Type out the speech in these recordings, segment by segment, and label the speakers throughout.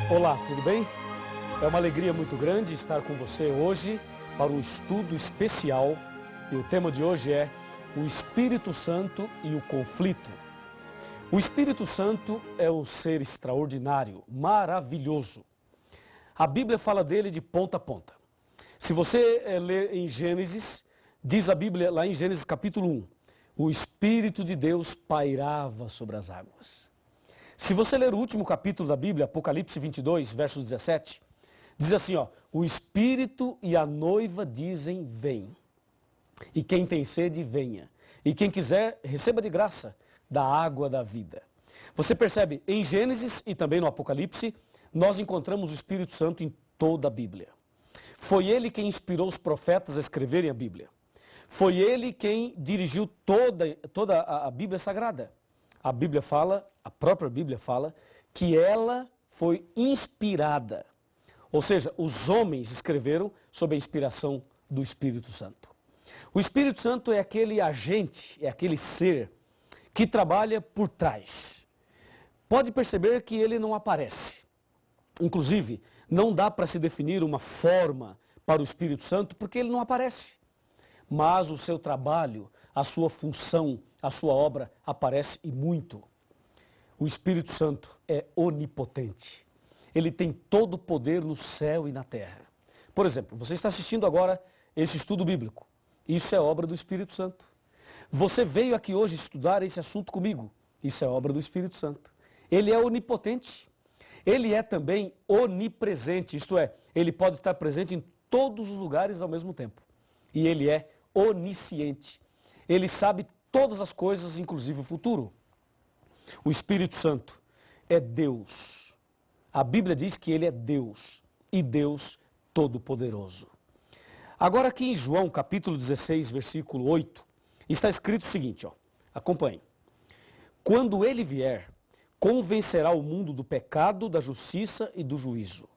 Speaker 1: Olá, tudo bem? É uma alegria muito grande estar com você hoje para um estudo especial e o tema de hoje é o Espírito Santo e o conflito. O Espírito Santo é um ser extraordinário, maravilhoso. A Bíblia fala dele de ponta a ponta. Se você ler em Gênesis, diz a Bíblia lá em Gênesis capítulo 1, o Espírito de Deus pairava sobre as águas. Se você ler o último capítulo da Bíblia, Apocalipse 22, verso 17, diz assim, o Espírito e a noiva dizem, vem. E quem tem sede, venha. E quem quiser, receba de graça da água da vida. Você percebe, em Gênesis e também no Apocalipse, nós encontramos o Espírito Santo em toda a Bíblia. Foi ele quem inspirou os profetas a escreverem a Bíblia. Foi ele quem dirigiu toda a Bíblia Sagrada. A Bíblia fala, a própria Bíblia fala, que ela foi inspirada. Ou seja, os homens escreveram sob a inspiração do Espírito Santo. O Espírito Santo é aquele agente, é aquele ser que trabalha por trás. Pode perceber que ele não aparece. Inclusive, não dá para se definir uma forma para o Espírito Santo porque ele não aparece. Mas o seu trabalho, a sua função, a sua obra aparece e muito. O Espírito Santo é onipotente. Ele tem todo o poder no céu e na terra. Por exemplo, você está assistindo agora esse estudo bíblico. Isso é obra do Espírito Santo. Você veio aqui hoje estudar esse assunto comigo. Isso é obra do Espírito Santo. Ele é onipotente. Ele é também onipresente, isto é, ele pode estar presente em todos os lugares ao mesmo tempo. E ele é onisciente. Ele sabe todas as coisas, inclusive o futuro. O Espírito Santo é Deus. A Bíblia diz que ele é Deus e Deus Todo-Poderoso. Agora aqui em João capítulo 16, versículo 8, está escrito o seguinte, acompanhe. Quando ele vier, convencerá o mundo do pecado, da justiça e do juízo.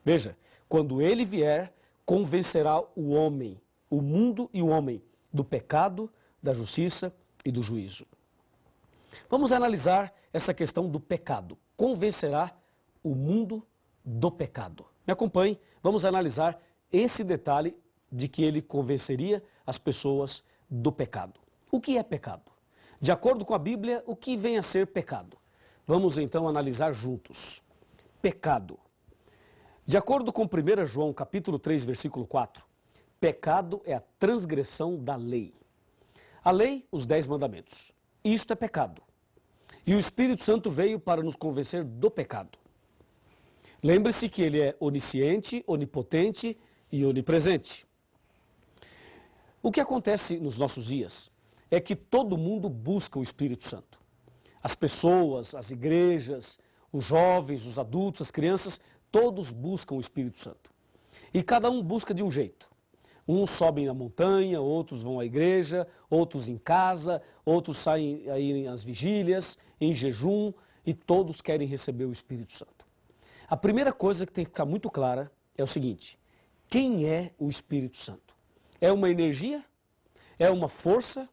Speaker 1: Veja, quando ele vier, convencerá o homem, o mundo e o homem, do pecado, da justiça e do juízo. Vamos analisar essa questão do pecado. Convencerá o mundo do pecado. Me acompanhe, vamos analisar esse detalhe de que ele convenceria as pessoas do pecado. O que é pecado? De acordo com a Bíblia, o que vem a ser pecado? Vamos então analisar juntos. Pecado. De acordo com 1 João capítulo 3, versículo 4, pecado é a transgressão da lei. A lei, os 10 mandamentos. Isto é pecado. E o Espírito Santo veio para nos convencer do pecado. Lembre-se que ele é onisciente, onipotente e onipresente. O que acontece nos nossos dias é que todo mundo busca o Espírito Santo. As pessoas, as igrejas, os jovens, os adultos, as crianças, todos buscam o Espírito Santo. E cada um busca de um jeito. Uns sobem na montanha, outros vão à igreja, outros em casa, outros saem aí às vigílias, em jejum, e todos querem receber o Espírito Santo. A primeira coisa que tem que ficar muito clara é o seguinte: quem é o Espírito Santo? É uma energia? É uma força?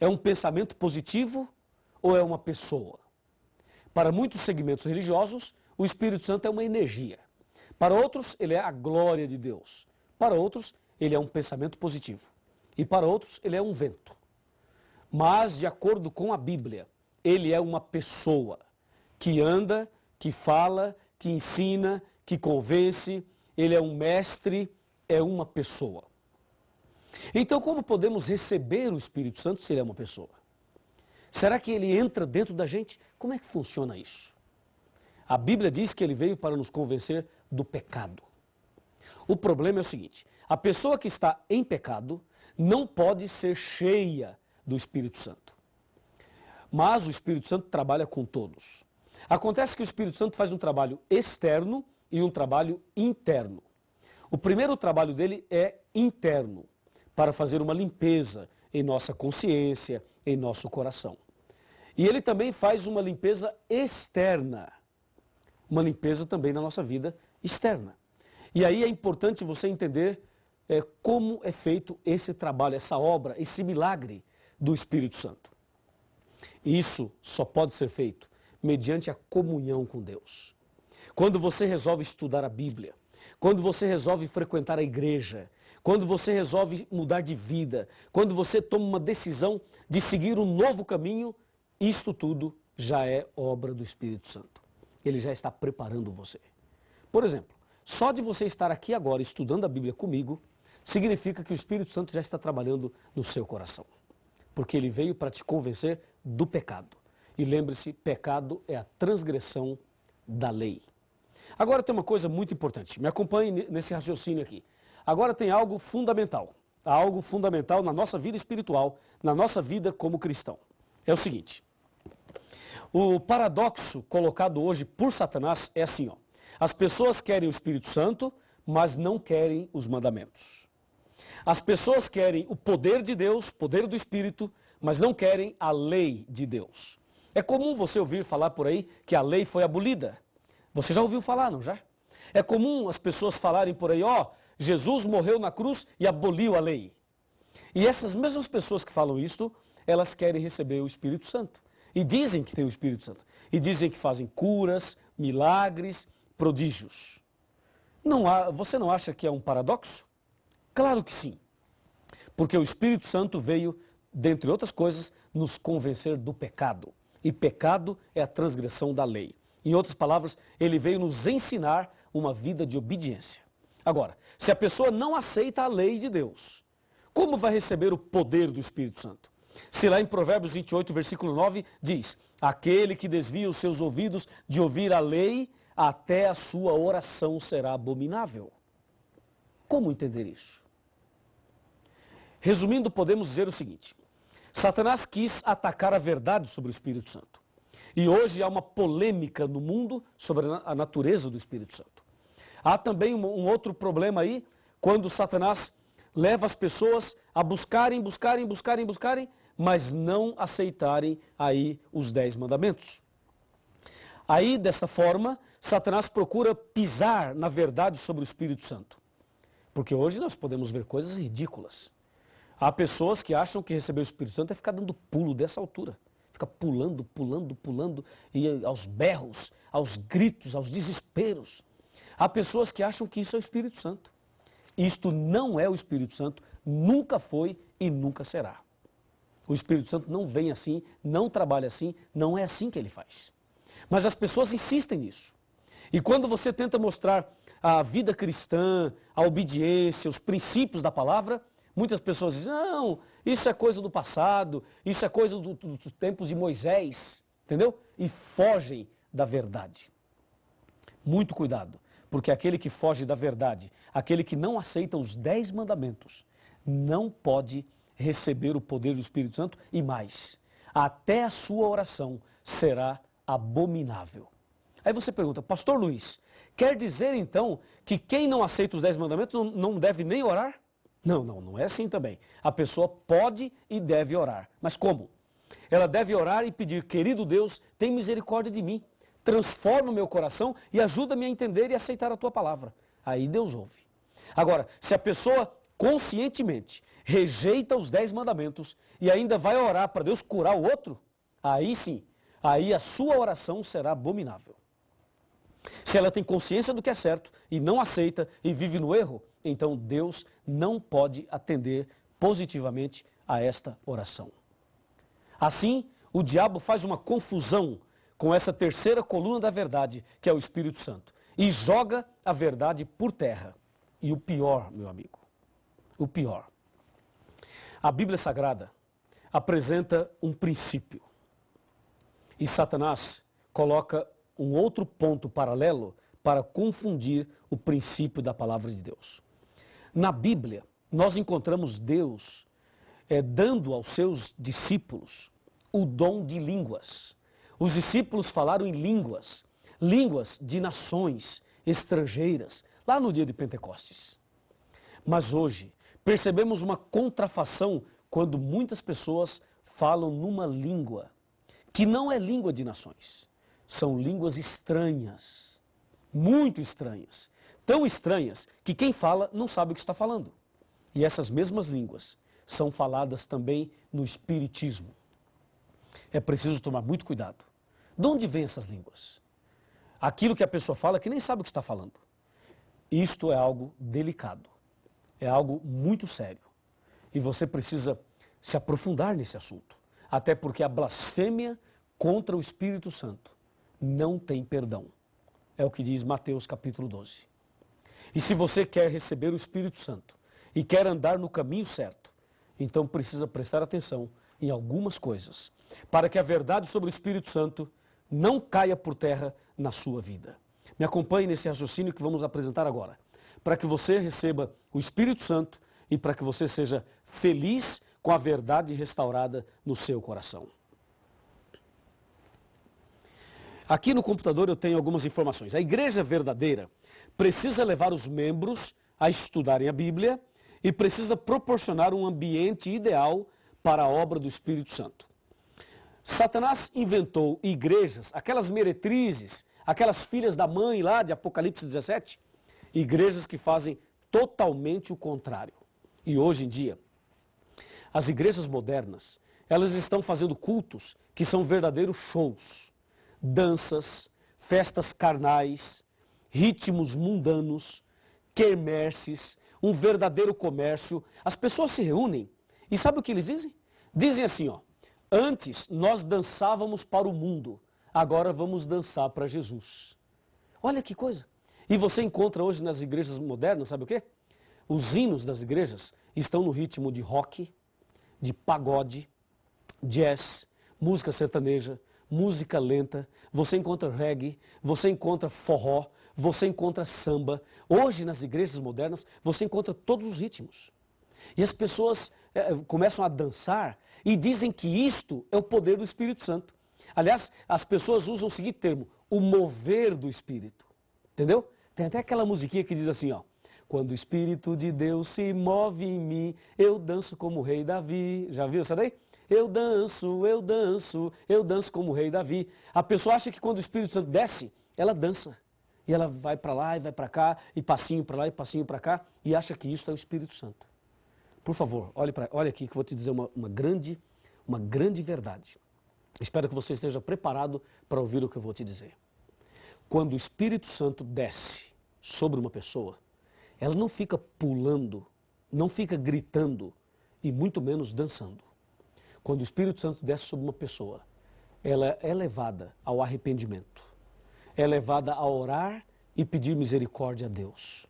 Speaker 1: É um pensamento positivo? Ou é uma pessoa? Para muitos segmentos religiosos, o Espírito Santo é uma energia. Para outros, ele é a glória de Deus. Para outros, ele é um pensamento positivo. E para outros, ele é um vento. Mas, de acordo com a Bíblia, ele é uma pessoa que anda, que fala, que ensina, que convence. Ele é um mestre, é uma pessoa. Então, como podemos receber o Espírito Santo se ele é uma pessoa? Será que ele entra dentro da gente? Como é que funciona isso? A Bíblia diz que ele veio para nos convencer do pecado. O problema é o seguinte: a pessoa que está em pecado não pode ser cheia do Espírito Santo. Mas o Espírito Santo trabalha com todos. Acontece que o Espírito Santo faz um trabalho externo e um trabalho interno. O primeiro trabalho dele é interno, para fazer uma limpeza em nossa consciência, em nosso coração. E ele também faz uma limpeza externa, uma limpeza também na nossa vida externa. E aí é importante você entender como é feito esse trabalho, essa obra, esse milagre do Espírito Santo. Isso só pode ser feito mediante a comunhão com Deus. quando você resolve estudar a Bíblia, quando você resolve frequentar a igreja, quando você resolve mudar de vida, quando você toma uma decisão de seguir um novo caminho, isto tudo já é obra do Espírito Santo. Ele já está preparando você. Por exemplo, só de você estar aqui agora estudando a Bíblia comigo, significa que o Espírito Santo já está trabalhando no seu coração. Porque ele veio para te convencer do pecado. E lembre-se, pecado é a transgressão da lei. Agora tem uma coisa muito importante, me acompanhe nesse raciocínio aqui. Agora tem algo fundamental na nossa vida espiritual, na nossa vida como cristão. É o seguinte, o paradoxo colocado hoje por Satanás é assim, ó. As pessoas querem o Espírito Santo, mas não querem os mandamentos. As pessoas querem o poder de Deus, poder do Espírito, mas não querem a lei de Deus. É comum você ouvir falar por aí que a lei foi abolida. Você já ouviu falar, não já? É comum as pessoas falarem por aí, ó, Jesus morreu na cruz e aboliu a lei. E essas mesmas pessoas que falam isto, elas querem receber o Espírito Santo. E dizem que tem o Espírito Santo. E dizem que fazem curas, milagres, prodígios. Você não acha que é um paradoxo? Claro que sim. Porque o Espírito Santo veio, dentre outras coisas, nos convencer do pecado. E pecado é a transgressão da lei. Em outras palavras, ele veio nos ensinar uma vida de obediência. Agora, se a pessoa não aceita a lei de Deus, como vai receber o poder do Espírito Santo? Se lá em Provérbios 28, versículo 9, diz: aquele que desvia os seus ouvidos de ouvir a lei, até a sua oração será abominável. Como entender isso? Resumindo, podemos dizer o seguinte: Satanás quis atacar a verdade sobre o Espírito Santo. E hoje há uma polêmica no mundo sobre a natureza do Espírito Santo. Há também um outro problema aí, quando Satanás leva as pessoas a buscarem, mas não aceitarem aí os 10 mandamentos. Aí, desta forma, Satanás procura pisar na verdade sobre o Espírito Santo. Porque hoje nós podemos ver coisas ridículas. Há pessoas que acham que receber o Espírito Santo é ficar dando pulo dessa altura. Fica pulando, e aos berros, aos gritos, aos desesperos. Há pessoas que acham que isso é o Espírito Santo. Isto não é o Espírito Santo, nunca foi e nunca será. O Espírito Santo não vem assim, não trabalha assim, não é assim que ele faz. Mas as pessoas insistem nisso. E quando você tenta mostrar a vida cristã, a obediência, os princípios da palavra, muitas pessoas dizem, não, isso é coisa do passado, isso é coisa dos tempos de Moisés, entendeu? E fogem da verdade. Muito cuidado, porque aquele que foge da verdade, aquele que não aceita os 10 mandamentos, não pode receber o poder do Espírito Santo e mais, até a sua oração será abominável. Aí você pergunta, pastor Luiz, quer dizer então que quem não aceita os 10 mandamentos não deve nem orar? Não é assim também. A pessoa pode e deve orar. Mas como? Ela deve orar e pedir, querido Deus, tem misericórdia de mim, transforma o meu coração e ajuda-me a entender e aceitar a tua palavra. Aí Deus ouve. Agora, se a pessoa conscientemente rejeita os 10 mandamentos e ainda vai orar para Deus curar o outro, aí sim, aí a sua oração será abominável. Se ela tem consciência do que é certo e não aceita e vive no erro, então Deus não pode atender positivamente a esta oração. Assim, o diabo faz uma confusão com essa terceira coluna da verdade, que é o Espírito Santo, e joga a verdade por terra. E o pior, meu amigo, o pior. A Bíblia Sagrada apresenta um princípio. E Satanás coloca um outro ponto paralelo para confundir o princípio da palavra de Deus. Na Bíblia, nós encontramos Deus dando aos seus discípulos o dom de línguas. Os discípulos falaram em línguas de nações estrangeiras, lá no dia de Pentecostes. Mas hoje, percebemos uma contrafação quando muitas pessoas falam numa língua que não é língua de nações. São línguas estranhas, muito estranhas. Tão estranhas que quem fala não sabe o que está falando. E essas mesmas línguas são faladas também no Espiritismo. É preciso tomar muito cuidado. De onde vêm essas línguas? aquilo que a pessoa fala que nem sabe o que está falando. Isto é algo delicado, é algo muito sério. E você precisa se aprofundar nesse assunto. Até porque a blasfêmia contra o Espírito Santo não tem perdão. É o que diz Mateus capítulo 12. E se você quer receber o Espírito Santo e quer andar no caminho certo, então precisa prestar atenção em algumas coisas, para que a verdade sobre o Espírito Santo não caia por terra na sua vida. Me acompanhe nesse raciocínio que vamos apresentar agora, para que você receba o Espírito Santo e para que você seja feliz com a verdade restaurada no seu coração. Aqui no computador eu tenho algumas informações. A igreja verdadeira precisa levar os membros a estudarem a Bíblia e precisa proporcionar um ambiente ideal para a obra do Espírito Santo. Satanás inventou igrejas, aquelas meretrizes, aquelas filhas da mãe lá de Apocalipse 17, igrejas que fazem totalmente o contrário. E hoje em dia, as igrejas modernas, elas estão fazendo cultos que são verdadeiros shows, danças, festas carnais, ritmos mundanos, quermesses, um verdadeiro comércio. As pessoas se reúnem e sabe o que eles dizem? Dizem assim, ó, antes nós dançávamos para o mundo, agora vamos dançar para Jesus. Olha que coisa. E você encontra hoje nas igrejas modernas, sabe o quê? Os hinos das igrejas estão no ritmo de rock, de pagode, jazz, música sertaneja, música lenta, você encontra reggae, você encontra forró, você encontra samba. Hoje nas igrejas modernas você encontra todos os ritmos. E as pessoas começam a dançar e dizem que isto é o poder do Espírito Santo. Aliás, as pessoas usam o seguinte termo, o mover do Espírito. Entendeu? Tem até aquela musiquinha que diz assim, ó. Quando o Espírito de Deus se move em mim, eu danço como o rei Davi. Já viu essa daí? Eu danço como o rei Davi. A pessoa acha que quando o Espírito Santo desce, ela dança. E ela vai para lá e vai para cá, e passinho para lá e passinho para cá, e acha que isso é o Espírito Santo. Por favor, olha aqui que eu vou te dizer uma grande verdade. Espero que você esteja preparado para ouvir o que eu vou te dizer. Quando o Espírito Santo desce sobre uma pessoa, ela não fica pulando, não fica gritando e muito menos dançando. Quando o Espírito Santo desce sobre uma pessoa, ela é levada ao arrependimento, é levada a orar e pedir misericórdia a Deus.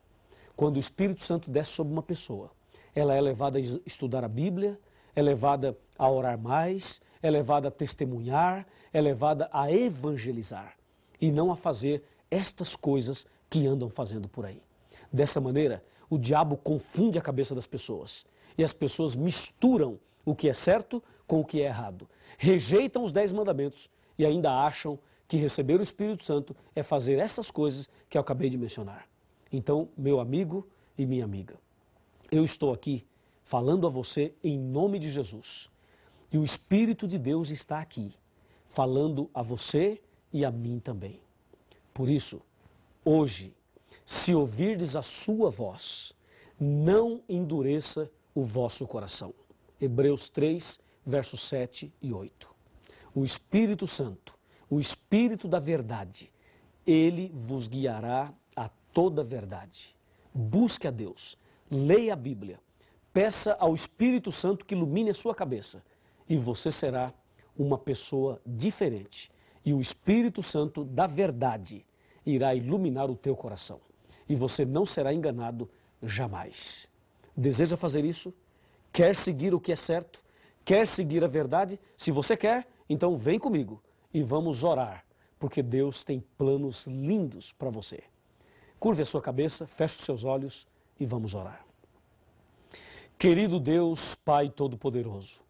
Speaker 1: Quando o Espírito Santo desce sobre uma pessoa, ela é levada a estudar a Bíblia, é levada a orar mais, é levada a testemunhar, é levada a evangelizar e não a fazer estas coisas que andam fazendo por aí. Dessa maneira, o diabo confunde a cabeça das pessoas e as pessoas misturam o que é certo com o que é errado. Rejeitam os 10 mandamentos e ainda acham que receber o Espírito Santo é fazer essas coisas que eu acabei de mencionar. Então, meu amigo e minha amiga, eu estou aqui falando a você em nome de Jesus. E o Espírito de Deus está aqui, falando a você e a mim também. Por isso, hoje, se ouvirdes a sua voz, não endureça o vosso coração. Hebreus 3, versos 7 e 8. O Espírito Santo, o Espírito da verdade, ele vos guiará a toda a verdade. Busque a Deus, leia a Bíblia, peça ao Espírito Santo que ilumine a sua cabeça e você será uma pessoa diferente. E o Espírito Santo da verdade irá iluminar o teu coração. E você não será enganado jamais. Deseja fazer isso? Quer seguir o que é certo? Quer seguir a verdade? Se você quer, então vem comigo e vamos orar, porque Deus tem planos lindos para você. Curve a sua cabeça, feche os seus olhos e vamos orar. Querido Deus, Pai Todo-Poderoso,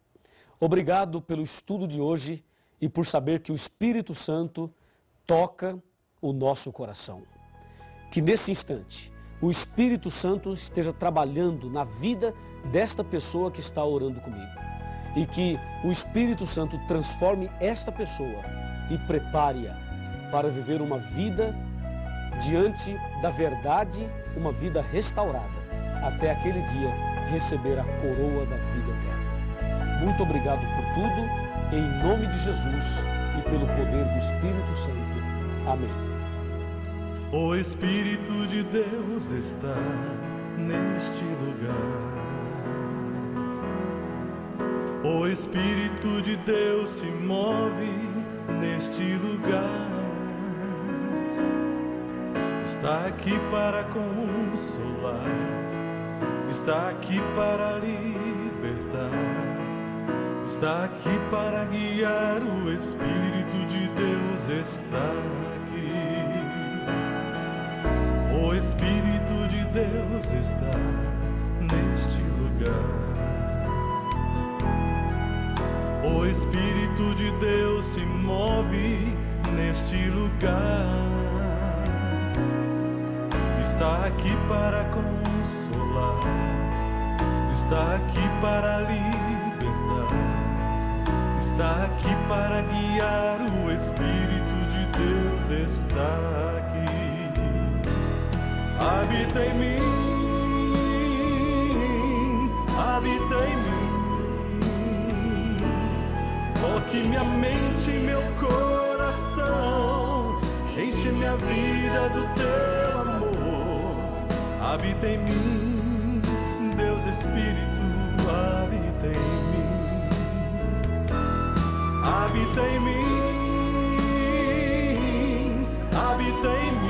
Speaker 1: obrigado pelo estudo de hoje e por saber que o Espírito Santo toca o nosso coração. Que nesse instante o Espírito Santo esteja trabalhando na vida desta pessoa que está orando comigo. E que o Espírito Santo transforme esta pessoa e prepare-a para viver uma vida diante da verdade, uma vida restaurada, até aquele dia receber a coroa da vida eterna. Muito obrigado por tudo, em nome de Jesus e pelo poder do Espírito Santo. Amém.
Speaker 2: O Espírito de Deus está neste lugar. O Espírito de Deus se move neste lugar. Está aqui para consolar, está aqui para libertar, está aqui para guiar. O Espírito de Deus está aqui. O Espírito de Deus está neste lugar. O Espírito de Deus se move neste lugar. Está aqui para consolar, está aqui para libertar, está aqui para guiar. O Espírito de Deus está aqui. Habita em mim, habita em mim. Toque minha mente e meu coração, enche minha vida do teu amor. Habita em mim, Deus Espírito, habita em mim. Habita em mim, habita em mim.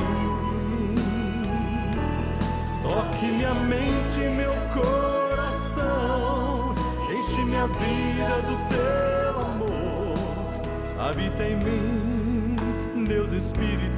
Speaker 2: Toque minha mente e meu coração, enche minha vida do teu amor. Habita em mim, Deus Espírito,